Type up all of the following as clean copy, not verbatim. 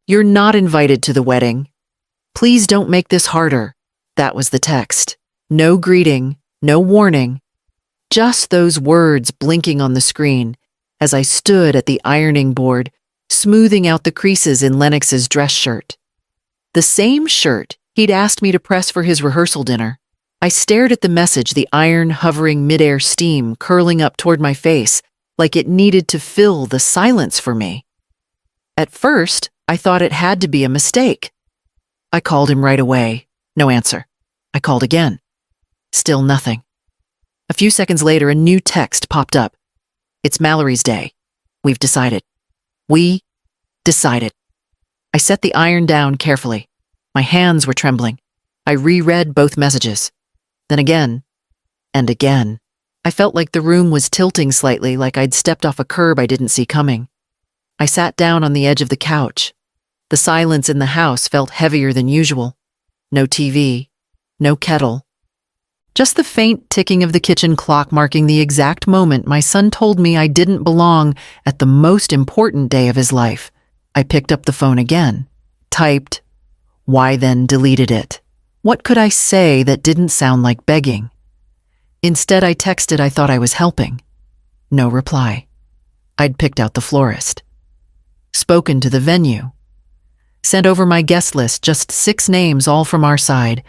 "You're not invited to the wedding. Please don't make this harder." That was the text. No greeting, no warning. Just those words blinking on the screen as I stood at the ironing board, smoothing out the creases in Lennox's dress shirt. The same shirt he'd asked me to press for his rehearsal dinner. I stared at the message, the iron hovering midair, steam curling up toward my face like it needed to fill the silence for me. At first, I thought it had to be a mistake. I called him right away. No answer. I called again. Still nothing. A few seconds later, a new text popped up. "It's Mallory's day. We've decided." We decided. I set the iron down carefully. My hands were trembling. I reread both messages. Then again, and again. I felt like the room was tilting slightly, like I'd stepped off a curb I didn't see coming. I sat down on the edge of the couch. The silence in the house felt heavier than usual. No TV, no kettle. Just the faint ticking of the kitchen clock marking the exact moment my son told me I didn't belong at the most important day of his life. I picked up the phone again, typed, "Why then deleted it?" What could I say that didn't sound like begging? Instead, I texted I thought I was helping. No reply. I'd picked out the florist. Spoken to the venue. Sent over my guest list, just 6 names, all from our side.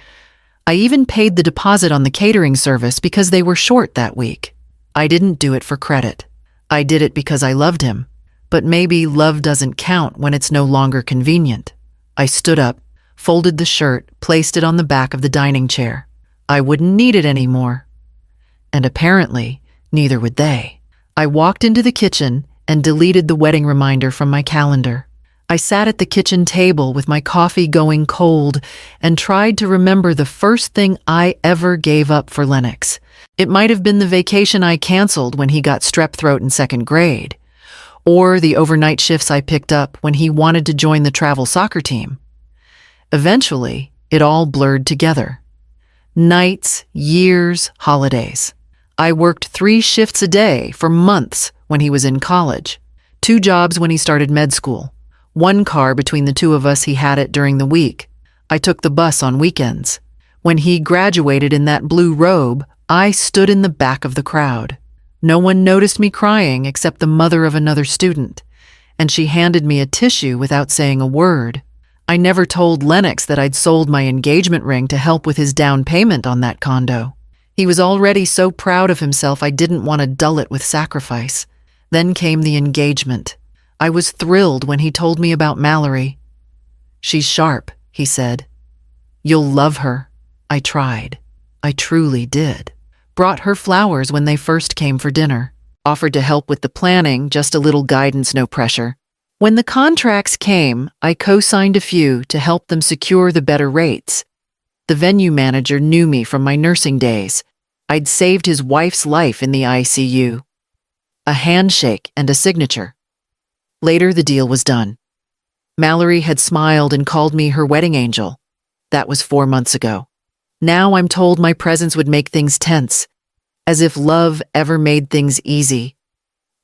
I even paid the deposit on the catering service because they were short that week. I didn't do it for credit. I did it because I loved him. But maybe love doesn't count when it's no longer convenient. I stood up, folded the shirt, placed it on the back of the dining chair. I wouldn't need it anymore. And apparently, neither would they. I walked into the kitchen and deleted the wedding reminder from my calendar. I sat at the kitchen table with my coffee going cold and tried to remember the first thing I ever gave up for Lennox. It might have been the vacation I canceled when he got strep throat in 2nd grade, or the overnight shifts I picked up when he wanted to join the travel soccer team. Eventually, it all blurred together. Nights, years, holidays. I worked 3 shifts a day for months when he was in college, 2 jobs when he started med school. 1 car between the 2 of us, he had it during the week. I took the bus on weekends. When he graduated in that blue robe, I stood in the back of the crowd. No one noticed me crying except the mother of another student, and she handed me a tissue without saying a word. I never told Lennox that I'd sold my engagement ring to help with his down payment on that condo. He was already so proud of himself I didn't want to dull it with sacrifice. Then came the engagement. I was thrilled when he told me about Mallory. "She's sharp," he said. "You'll love her." I tried. I truly did. Brought her flowers when they first came for dinner. Offered to help with the planning, just a little guidance, no pressure. When the contracts came, I co-signed a few to help them secure the better rates. The venue manager knew me from my nursing days. I'd saved his wife's life in the ICU. A handshake and a signature. Later, the deal was done. Mallory had smiled and called me her wedding angel. That was 4 months ago. Now I'm told my presence would make things tense, as if love ever made things easy,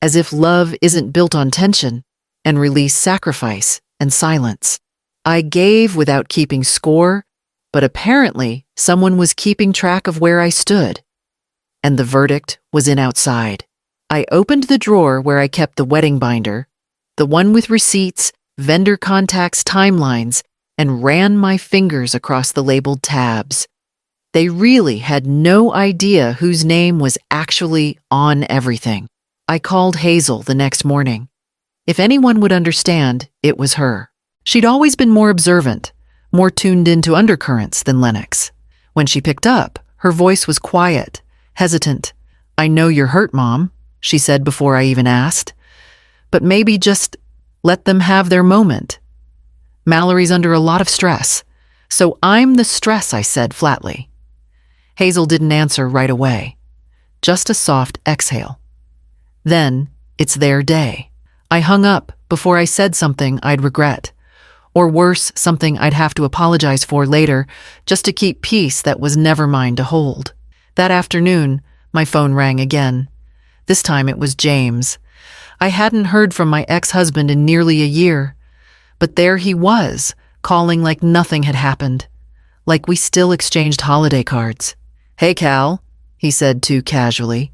as if love isn't built on tension and release sacrifice and silence. I gave without keeping score, but apparently someone was keeping track of where I stood. And the verdict was in outside. I opened the drawer where I kept the wedding binder, the one with receipts, vendor contacts, timelines, and ran my fingers across the labeled tabs. They really had no idea whose name was actually on everything. I called Hazel the next morning. If anyone would understand, it was her. She'd always been more observant, more tuned into undercurrents than Lennox. When she picked up, her voice was quiet, hesitant. "I know you're hurt, Mom," she said before I even asked. "But maybe just let them have their moment. Mallory's under a lot of stress, so I'm the stress," I said flatly. Hazel didn't answer right away, just a soft exhale. Then, it's their day. I hung up before I said something I'd regret, or worse, something I'd have to apologize for later, just to keep peace that was never mine to hold. That afternoon, my phone rang again. This time it was James. I hadn't heard from my ex-husband in nearly a year, But there he was, calling like nothing had happened, like we still exchanged holiday cards. "Hey, Cal," he said too casually.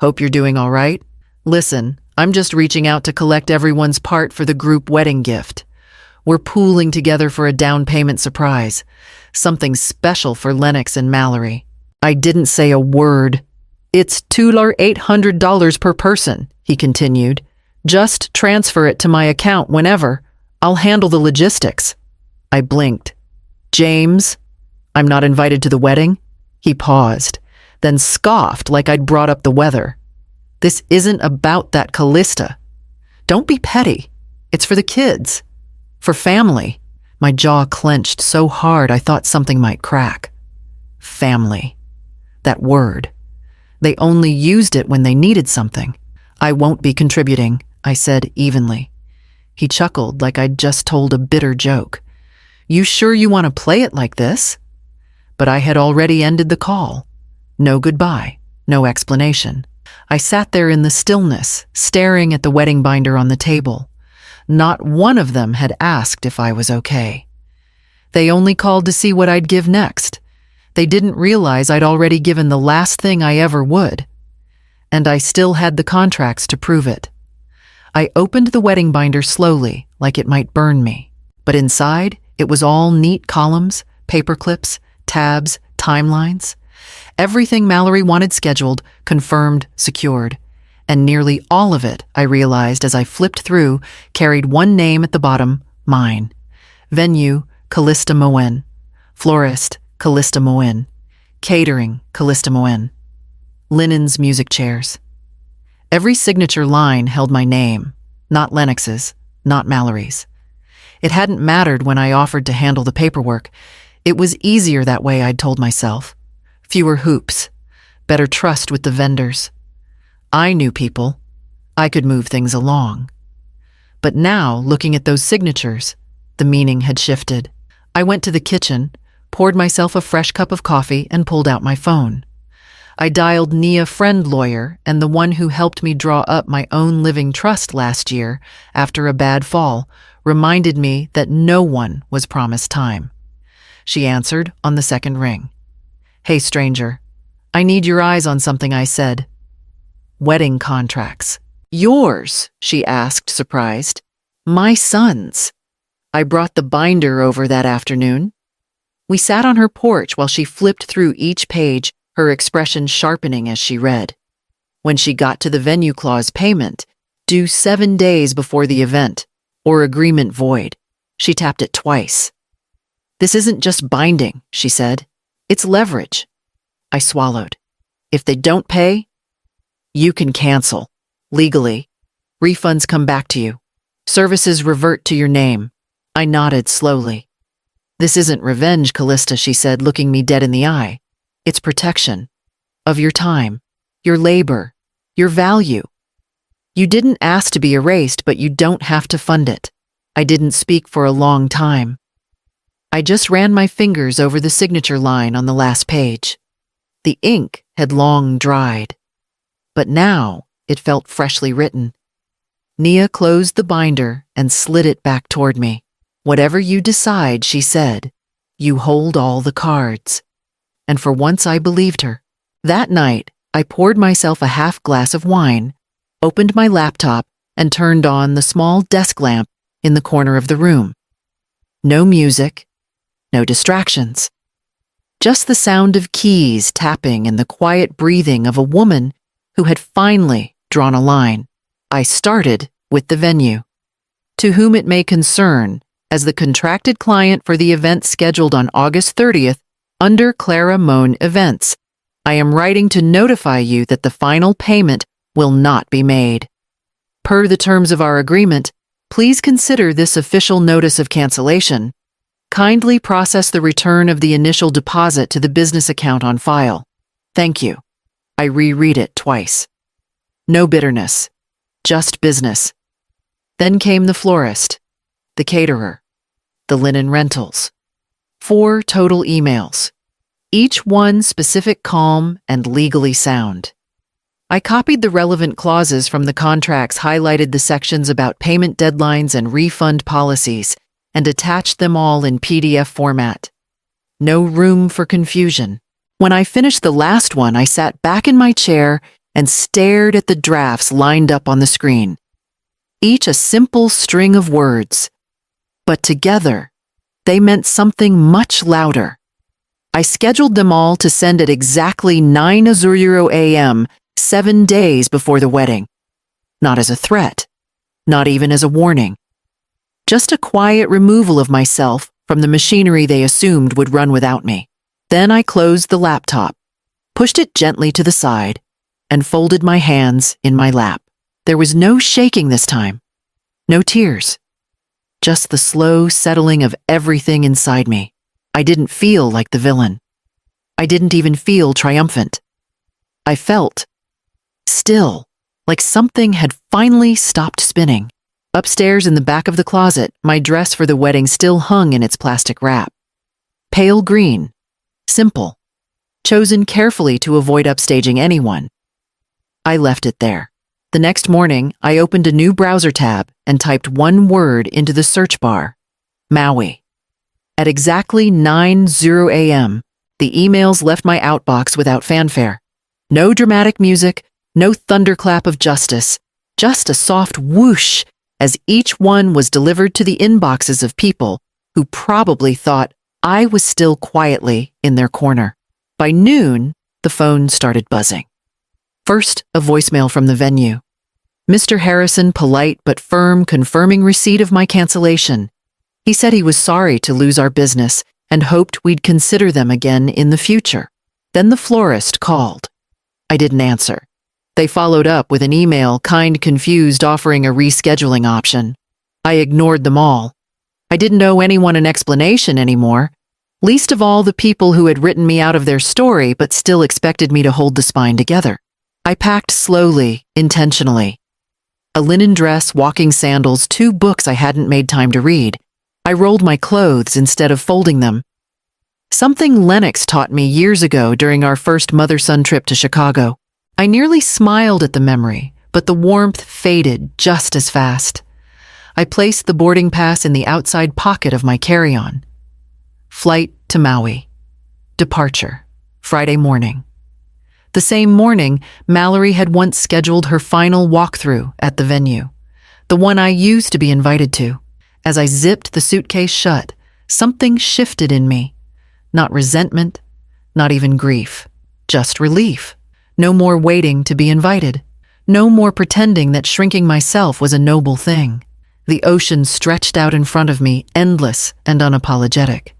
"Hope you're doing all right. Listen, I'm just reaching out to collect everyone's part for the group wedding gift. We're pooling together for a down payment surprise, something special for Lennox and Mallory." I didn't say a word. "It's $800 per person," he continued. "Just transfer it to my account whenever. I'll handle the logistics." I blinked. "James, I'm not invited to the wedding?" He paused, then scoffed like I'd brought up the weather. "This isn't about that, Callista. Don't be petty. It's for the kids. For family." My jaw clenched so hard I thought something might crack. Family. That word. They only used it when they needed something. "I won't be contributing," I said evenly. He chuckled like I'd just told a bitter joke. "You sure you want to play it like this?" But I had already ended the call. No goodbye, no explanation. I sat there in the stillness, staring at the wedding binder on the table. Not one of them had asked if I was okay. They only called to see what I'd give next. They didn't realize I'd already given the last thing I ever would. And I still had the contracts to prove it. I opened the wedding binder slowly, like it might burn me. But inside, it was all neat columns, paper clips, tabs, timelines. Everything Mallory wanted scheduled, confirmed, secured. And nearly all of it, I realized as I flipped through, carried one name at the bottom, mine. Venue, Callista Moen. Florist, Callista Moen. Catering, Callista Moen. Linens, music chairs. Every signature line held my name, not Lennox's, not Mallory's. It hadn't mattered when I offered to handle the paperwork. It was easier that way, I'd told myself. Fewer hoops, better trust with the vendors. I knew people. I could move things along. But now, looking at those signatures, the meaning had shifted. I went to the kitchen, poured myself a fresh cup of coffee, and pulled out my phone. I dialed Nia Friend Lawyer, and the one who helped me draw up my own living trust last year after a bad fall reminded me that no one was promised time. She answered on the second ring. "Hey, stranger. I need your eyes on something," I said. "Wedding contracts." "Yours?" she asked, surprised. "My son's. I brought the binder over that afternoon." We sat on her porch while she flipped through each page, her expression sharpening as she read. When she got to the venue clause payment, due 7 days before the event, or agreement void, she tapped it twice. "This isn't just binding," she said. "It's leverage." I swallowed. "If they don't pay, you can cancel. Legally. Refunds come back to you. Services revert to your name." I nodded slowly. "This isn't revenge, Callista," she said, looking me dead in the eye. "It's protection. Of your time, your labor, your value. You didn't ask to be erased, but you don't have to fund it." I didn't speak for a long time. I just ran my fingers over the signature line on the last page. The ink had long dried, but now it felt freshly written. Nia closed the binder and slid it back toward me. "Whatever you decide," she said, "you hold all the cards." And for once I believed her. That night, I poured myself a half glass of wine, opened my laptop, and turned on the small desk lamp in the corner of the room. No music, no distractions. Just the sound of keys tapping and the quiet breathing of a woman who had finally drawn a line. I started with the venue. "To whom it may concern, as the contracted client for the event scheduled on August 30th, under Clara Moan Events, I am writing to notify you that the final payment will not be made. Per the terms of our agreement, please consider this official notice of cancellation. Kindly process the return of the initial deposit to the business account on file. Thank you." I reread it twice. No bitterness, just business. Then came the florist, the caterer, the linen rentals. 4 total emails, each one specific, calm, and legally sound. I copied the relevant clauses from the contracts, highlighted the sections about payment deadlines and refund policies, and attached them all in PDF format. No room for confusion. When I finished the last one, I sat back in my chair and stared at the drafts lined up on the screen. Each a simple string of words. But together, they meant something much louder. I scheduled them all to send at exactly 9:00 a.m., 7 days before the wedding. Not as a threat, not even as a warning. Just a quiet removal of myself from the machinery they assumed would run without me. Then I closed the laptop, pushed it gently to the side, and folded my hands in my lap. There was no shaking this time, no tears, just the slow settling of everything inside me. I didn't feel like the villain. I didn't even feel triumphant. I felt still, like something had finally stopped spinning. Upstairs in the back of the closet, my dress for the wedding still hung in its plastic wrap. Pale green, simple, chosen carefully to avoid upstaging anyone. I left it there. The next morning, I opened a new browser tab and typed one word into the search bar: Maui. At exactly 9:00 a.m., the emails left my outbox without fanfare. No dramatic music, no thunderclap of justice, just a soft whoosh as each one was delivered to the inboxes of people who probably thought I was still quietly in their corner. By noon, the phone started buzzing. First, a voicemail from the venue. Mr. Harrison, polite but firm, confirming receipt of my cancellation. He said he was sorry to lose our business and hoped we'd consider them again in the future. Then the florist called. I didn't answer. They followed up with an email, kind confused, offering a rescheduling option. I ignored them all. I didn't owe anyone an explanation anymore, least of all the people who had written me out of their story but still expected me to hold the spine together. I packed slowly, intentionally. A linen dress, walking sandals, 2 books I hadn't made time to read. I rolled my clothes instead of folding them. Something Lennox taught me years ago during our first mother-son trip to Chicago. I nearly smiled at the memory, but the warmth faded just as fast. I placed the boarding pass in the outside pocket of my carry-on. Flight to Maui. Departure, Friday morning. The same morning, Mallory had once scheduled her final walkthrough at the venue, the one I used to be invited to. As I zipped the suitcase shut, something shifted in me. Not resentment, not even grief, just relief. No more waiting to be invited. No more pretending that shrinking myself was a noble thing. The ocean stretched out in front of me, endless and unapologetic.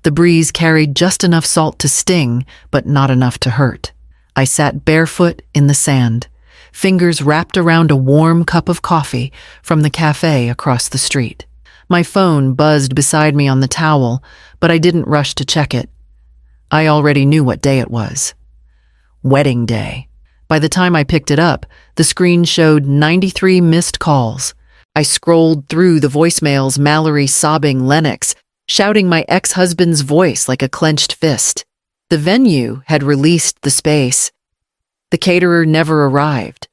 The breeze carried just enough salt to sting, but not enough to hurt. I sat barefoot in the sand, fingers wrapped around a warm cup of coffee from the cafe across the street. My phone buzzed beside me on the towel, but I didn't rush to check it. I already knew what day it was. Wedding day. By the time I picked it up, the screen showed 93 missed calls. I scrolled through the voicemails, Mallory sobbing, Lennox shouting my ex-husband's voice like a clenched fist. The venue had released the space. The caterer never arrived.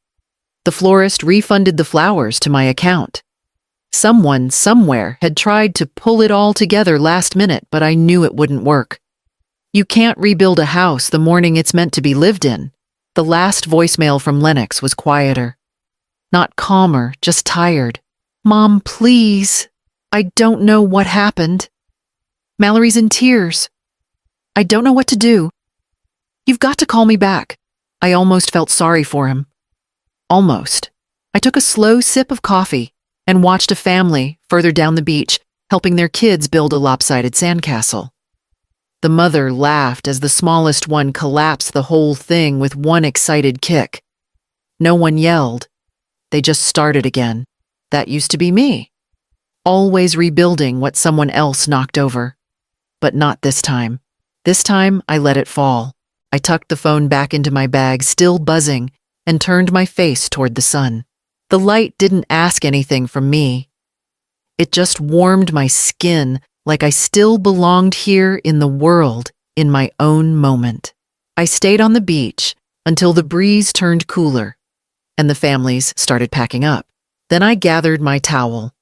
The florist refunded the flowers to my account. Someone, somewhere, had tried to pull it all together last minute, but I knew it wouldn't work. You can't rebuild a house the morning it's meant to be lived in. The last voicemail from Lennox was quieter. Not calmer, just tired. Mom, please. I don't know what happened. Mallory's in tears. I don't know what to do. You've got to call me back. I almost felt sorry for him. Almost. I took a slow sip of coffee and watched a family further down the beach helping their kids build a lopsided sandcastle. The mother laughed as the smallest one collapsed the whole thing with one excited kick. No one yelled. They just started again. That used to be me. Always rebuilding what someone else knocked over. But not this time. This time, I let it fall. I tucked the phone back into my bag, still buzzing, and turned my face toward the sun. The light didn't ask anything from me. It just warmed my skin like I still belonged here in the world in my own moment. I stayed on the beach until the breeze turned cooler and the families started packing up. Then I gathered my towel,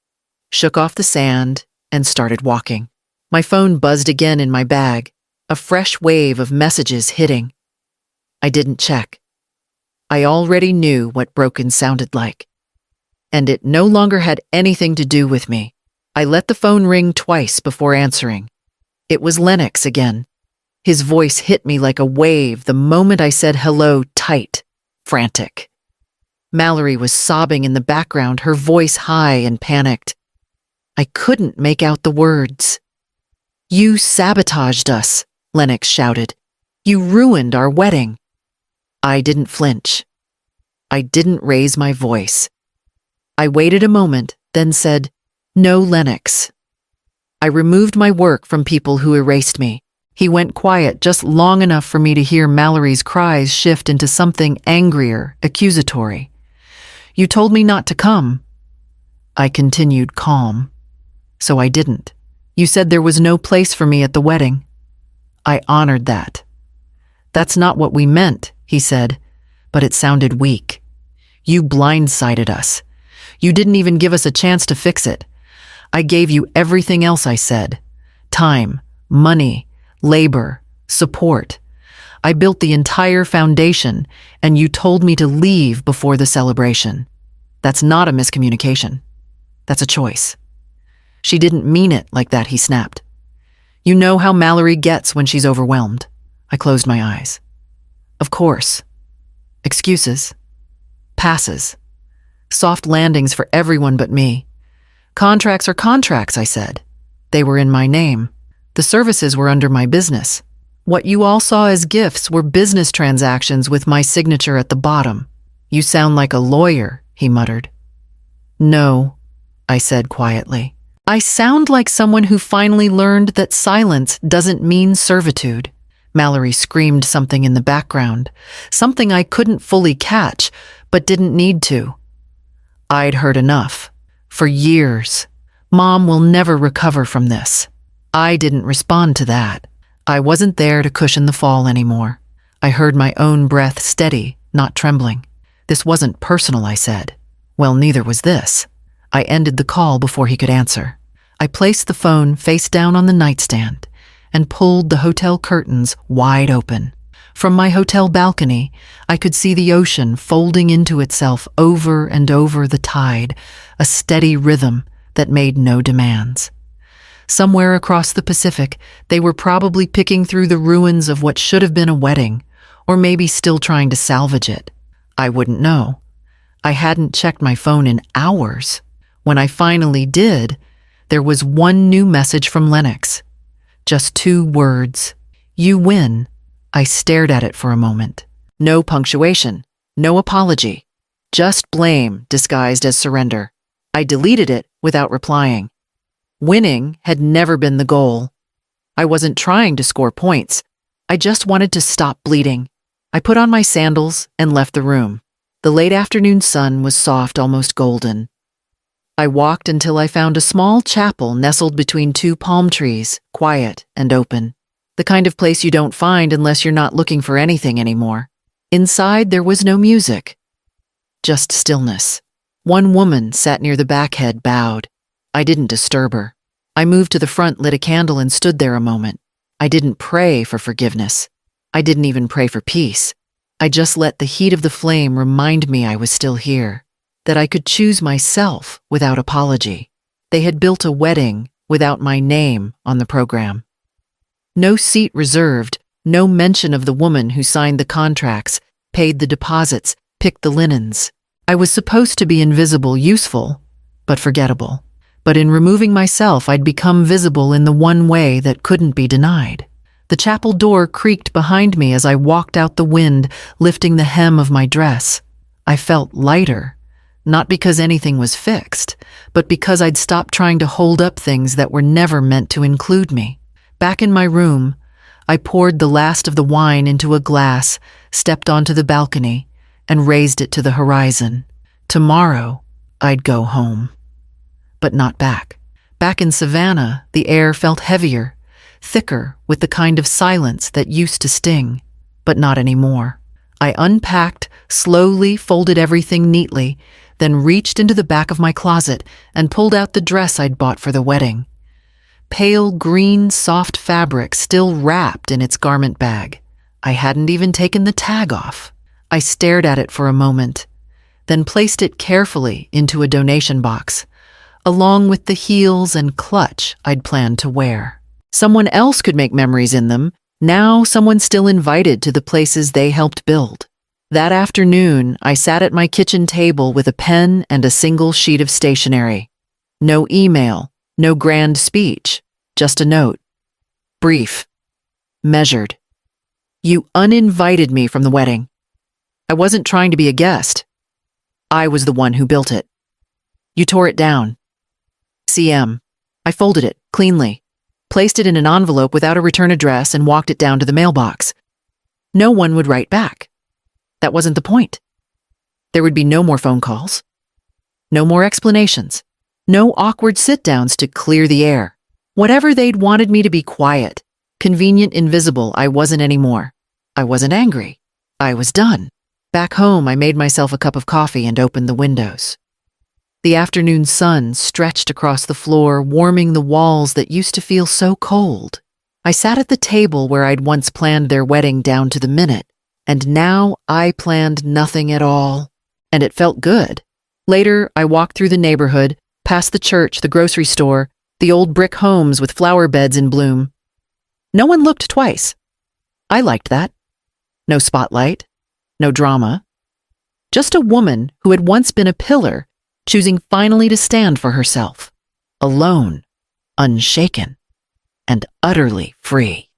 shook off the sand, and started walking. My phone buzzed again in my bag, a fresh wave of messages hitting. I didn't check. I already knew what broken sounded like. And it no longer had anything to do with me. I let the phone ring twice before answering. It was Lennox again. His voice hit me like a wave the moment I said hello, tight, frantic. Mallory was sobbing in the background, her voice high and panicked. I couldn't make out the words. "You sabotaged us," Lennox shouted. "You ruined our wedding." I didn't flinch. I didn't raise my voice. I waited a moment, then said, "No, Lennox." I removed my work from people who erased me. He went quiet just long enough for me to hear Mallory's cries shift into something angrier, accusatory. "You told me not to come." I continued calm. "So I didn't. You said there was no place for me at the wedding." I honored that. "That's not what we meant," he said, but it sounded weak. "You blindsided us. You didn't even give us a chance to fix it. I gave you everything else I said. Time, money, labor, support. I built the entire foundation, and you told me to leave before the celebration. That's not a miscommunication. That's a choice." "She didn't mean it like that," he snapped. "You know how Mallory gets when she's overwhelmed." I closed my eyes. "Of course. Excuses. Passes. Soft landings for everyone but me. Contracts are contracts," I said. "They were in my name. The services were under my business. What you all saw as gifts were business transactions with my signature at the bottom." "You sound like a lawyer," he muttered. "No," I said quietly. "I sound like someone who finally learned that silence doesn't mean servitude." Mallory screamed something in the background, something I couldn't fully catch, but didn't need to. I'd heard enough. For years. Mom will never recover from this. I didn't respond to that. I wasn't there to cushion the fall anymore. I heard my own breath steady, not trembling. "This wasn't personal," I said. "Well, neither was this." I ended the call before he could answer. I placed the phone face down on the nightstand and pulled the hotel curtains wide open. From my hotel balcony, I could see the ocean folding into itself over and over the tide, a steady rhythm that made no demands. Somewhere across the Pacific, they were probably picking through the ruins of what should have been a wedding, or maybe still trying to salvage it. I wouldn't know. I hadn't checked my phone in hours. When I finally did, there was one new message from Lennox. Just 2 words. "You win." I stared at it for a moment. No punctuation, no apology, just blame disguised as surrender. I deleted it without replying. Winning had never been the goal. I wasn't trying to score points. I just wanted to stop bleeding. I put on my sandals and left the room. The late afternoon sun was soft, almost golden. I walked until I found a small chapel nestled between 2 palm trees, quiet and open. The kind of place you don't find unless you're not looking for anything anymore. Inside, there was no music. Just stillness. One woman sat near the back head, bowed. I didn't disturb her. I moved to the front, lit a candle, and stood there a moment. I didn't pray for forgiveness. I didn't even pray for peace. I just let the heat of the flame remind me I was still here, that I could choose myself without apology. They had built a wedding without my name on the program. No seat reserved, no mention of the woman who signed the contracts, paid the deposits, picked the linens. I was supposed to be invisible, useful, but forgettable. But in removing myself, I'd become visible in the one way that couldn't be denied. The chapel door creaked behind me as I walked out the wind, lifting the hem of my dress. I felt lighter, not because anything was fixed, but because I'd stopped trying to hold up things that were never meant to include me. Back in my room, I poured the last of the wine into a glass, stepped onto the balcony, and raised it to the horizon. Tomorrow, I'd go home. But not back. Back in Savannah, the air felt heavier, thicker with the kind of silence that used to sting, but not anymore. I unpacked, slowly folded everything neatly, then reached into the back of my closet and pulled out the dress I'd bought for the wedding. pale green soft fabric still wrapped in its garment bag. I hadn't even taken the tag off. I stared at it for a moment, then placed it carefully into a donation box, along with the heels and clutch I'd planned to wear. Someone else could make memories in them, now someone still invited to the places they helped build. That afternoon, I sat at my kitchen table with a pen and a single sheet of stationery. No email, no grand speech, just a note. Brief. Measured. You uninvited me from the wedding. I wasn't trying to be a guest. I was the one who built it. You tore it down. CM. I folded it, cleanly, placed it in an envelope without a return address and walked it down to the mailbox. No one would write back. That wasn't the point. There would be no more phone calls. No more explanations. No awkward sit-downs to clear the air. Whatever they'd wanted me to be quiet, convenient, invisible, I wasn't anymore. I wasn't angry. I was done. Back home, I made myself a cup of coffee and opened the windows. The afternoon sun stretched across the floor, warming the walls that used to feel so cold. I sat at the table where I'd once planned their wedding down to the minute, and now I planned nothing at all. And it felt good. Later, I walked through the neighborhood, past the church, the grocery store, the old brick homes with flower beds in bloom. No one looked twice. I liked that. No spotlight, no drama. Just a woman who had once been a pillar, choosing finally to stand for herself, alone, unshaken, and utterly free.